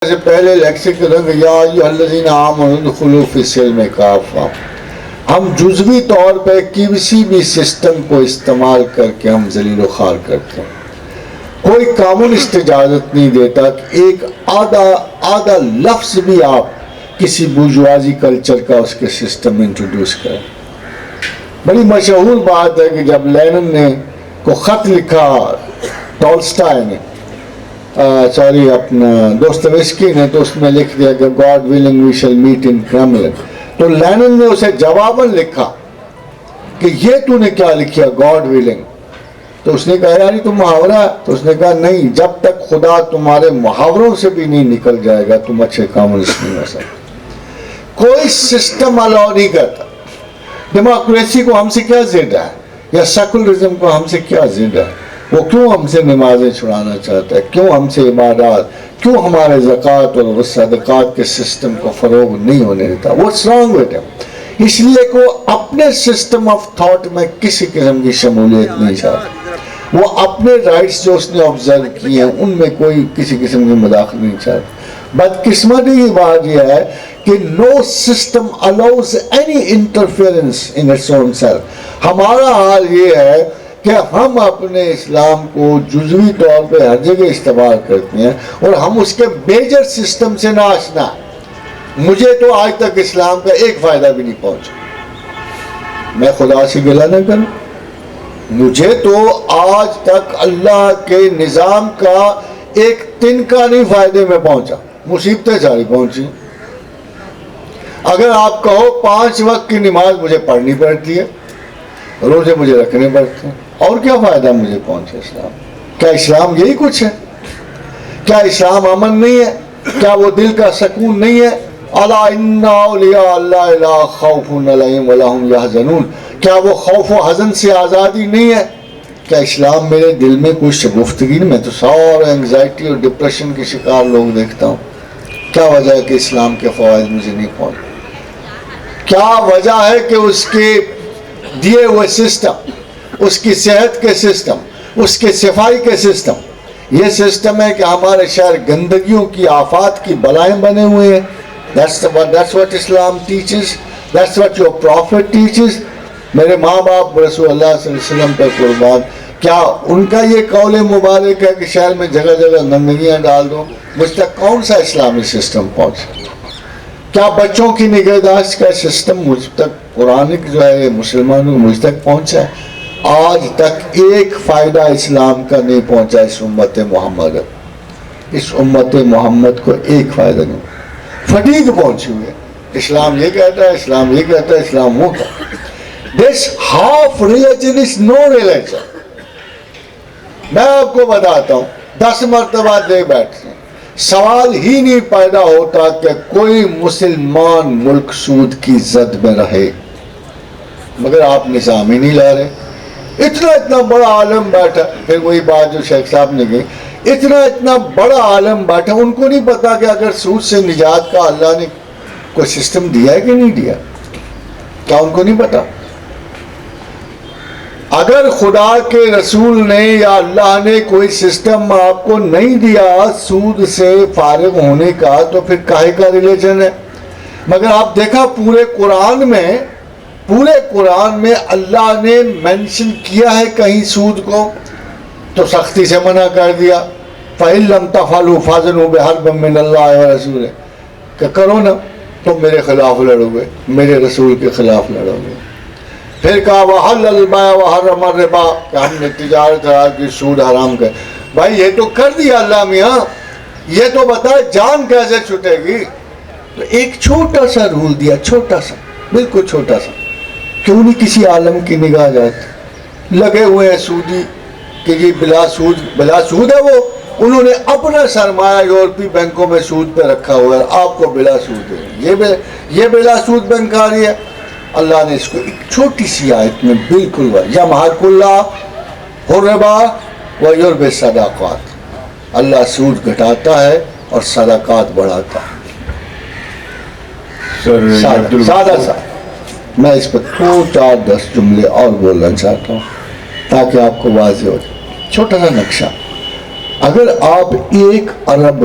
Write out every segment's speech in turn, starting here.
سے پہلے لیکچر کے رنگ یا ایھاالذین آمنوا ادخلوا فی السلم کافہ، ہم جزوی طور پہ کسی بھی سسٹم کو استعمال کر کے ہم ذلیل و خوار کرتے ہیں۔ کوئی کامونسٹ اجازت نہیں دیتا کہ ایک آدھا لفظ بھی آپ کسی بورژوازی کلچر کا اس کے سسٹم میں انٹروڈیوس کریں۔ بڑی مشہور بات ہے کہ جب لینن نے کو خط لکھا ٹولسٹائے نے اپنا دوستویسکی نے، تو اس میں لکھ دیا کہ گاڈ ولنگ وی شل میٹ ان کریملن، تو لینن نے اسے جواباً لکھا کہ یہ تو نے کیا لکھا گاڈ ولنگ، تو اس نے کہا یار یہ تو محاورہ ہے، تو اس نے کہا نہیں، جب تک خدا تمہارے محاوروں سے بھی نہیں نکل جائے گا تم اچھے کامونسٹ نہیں ہو سکتے۔ کوئی سسٹم الاؤ نہیں کرتا۔ ڈیموکریسی کو ہم سے کیا ضد ہے، یا سیکولرزم کو ہم سے کیا ضد ہے؟ وہ کیوں ہم سے نمازیں چھڑانا چاہتا ہے؟ کیوں ہم سے عبادات، کیوں ہمارے زکوٰۃ اور صدقات کے سسٹم کو فروغ نہیں ہونے دیتا؟ What's wrong with him? اس لیے کہ وہ اپنے سسٹم آف تھاٹ میں کسی قسم کی شمولیت نہیں چاہتا، وہ اپنے رائٹس جو اس نے آبزرو کیے ہیں ان میں کوئی کسی قسم کی مداخلت نہیں چاہتا۔ بدقسمتی کی بات یہ ہے کہ no system allows any interference in its own self۔ ہمارا حال یہ ہے کہ ہم اپنے اسلام کو جزوی طور پہ ہر جگہ استعمال کرتے ہیں اور ہم اس کے میجر سسٹم سے نہ آشنا۔ مجھے تو آج تک اسلام کا ایک فائدہ بھی نہیں پہنچا، میں خدا سے گلہ نہ کروں، مجھے تو آج تک اللہ کے نظام کا ایک تنکا نہیں فائدے میں پہنچا، مصیبتیں ساری پہنچی۔ اگر آپ کہو 5 وقت کی نماز مجھے پڑھنی پڑتی ہے، روزے مجھے رکھنے پڑتے ہیں، اور کیا فائدہ مجھے پہنچے اسلام؟ کیا اسلام یہی کچھ ہے؟ کیا اسلام امن نہیں ہے؟ کیا وہ دل کا سکون نہیں ہے؟ الا ان اولیاء اللہ لا خوف علیہم ولا هم یحزنون، کیا وہ خوف و حزن سے آزادی نہیں ہے؟ کیا اسلام میرے دل میں کوئی شگفتگی نہیں؟ میں تو سارے انگزائٹی اور ڈپریشن کے شکار لوگ دیکھتا ہوں۔ کیا وجہ ہے کہ اسلام کے فوائد مجھے نہیں پہنچے؟ کیا وجہ ہے کہ اس کے دیے ہوئے سسٹم، اس کی صحت کے سسٹم، اس کے صفائی کے سسٹم، یہ سسٹم ہے کہ ہمارے شہر گندگیوں کی، آفات کی بلائیں بنے ہوئے ہیں۔ That's what Islam teaches. That's what your prophet teaches. میرے ماں باپ رسول اللہ صلی اللہ علیہ وسلم پر قربان، کیا ان کا یہ قول مبارک ہے کہ شہر میں جگہ جگہ گندگیاں ڈال دو؟ مجھ تک کون سا اسلامی سسٹم پہنچا؟ کیا بچوں کی نگہداشت کا سسٹم مجھ تک، قرآن جو ہے مسلمانوں مجھ تک پہنچا ہے؟ آج تک ایک فائدہ اسلام کا نہیں پہنچا اس امت محمد، اس امت محمد کو ایک فائدہ نہیں، فٹیگ پہنچی ہوئی ہے۔ اسلام یہ کہتا ہے، اسلام یہ کہتا ہے، اسلام وہ کہتا ہے۔ This half religion is no religion۔ میں آپ کو بتاتا ہوں، 10 مرتبہ دے بیٹھتے ہیں، سوال ہی نہیں پیدا ہوتا کہ کوئی مسلمان ملک سود کی زد میں رہے، مگر آپ نظام ہی نہیں لا رہے۔ اتنا بڑا عالم بیٹھا، پھر وہی بات جو شیخ صاحب نے کہی، اتنا بڑا عالم بیٹھا، ان کو نہیں پتا کہ اگر سود سے نجات کا اللہ نے کوئی سسٹم دیا ہے کہ نہیں دیا؟ کیا ان کو نہیں پتا؟ اگر خدا کے رسول نے یا اللہ نے کوئی سسٹم آپ کو نہیں دیا سود سے فارغ ہونے کا، تو پھر کاہے کا ریلیجن ہے؟ مگر آپ دیکھا پورے قرآن میں اللہ نے مینشن کیا ہے کہیں سود کو تو سختی سے منع کر دیا، فَإِن لَمْ تَفْعَلُوا فَأْذَنُوا بِحَرْبٍ مِّنَ اللَّهِ وَرَسُولِهِ، کہ کرو نا تم میرے خلاف لڑو گے، میرے رسول کے خلاف لڑو گے۔ پھر کہا وَحَلَّ الْبَيْعَ وَحَرَّمَ الرِّبَا، کہ ہم نے تجارت حرام کی، سود حرام کر۔ بھائی یہ تو کر دیا اللہ میاں، یہ تو بتا جان کیسے چھٹے گی؟ تو ایک چھوٹا سا رول دیا، چھوٹا سا، بالکل چھوٹا سا، کیوں نہیں کسی عالم کی نگاہ جاتی؟ لگے ہوئے ہیں سودی کہ یہ بلا سود ہے، وہ انہوں نے اپنا سرمایہ یورپی بینکوں میں سود پہ رکھا ہوا ہے، آپ کو بلا سود ہے، یہ بلا سود بینکاری ہے۔ اللہ نے اس کو ایک چھوٹی سی آیت میں بالکل یمحق اللہ الربا ویربی الصدقات، اللہ سود گھٹاتا ہے اور صدقات بڑھاتا ہے۔ سادہ سا میں اس پر 2-4-10 جملے اور بولنا چاہتا ہوں تاکہ آپ کو واضح ہو جائے۔ چھوٹا سا نقشہ، اگر آپ 1 ارب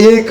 1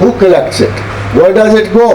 Who collects it? Where does it go?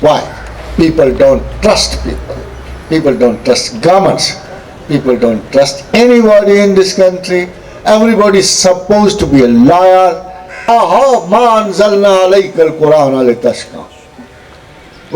Why? People don't trust people. People don't trust governments. People don't trust anybody in this country. Everybody is supposed to be a liar. Aha, ma anzalna alaykal Quran litashqa।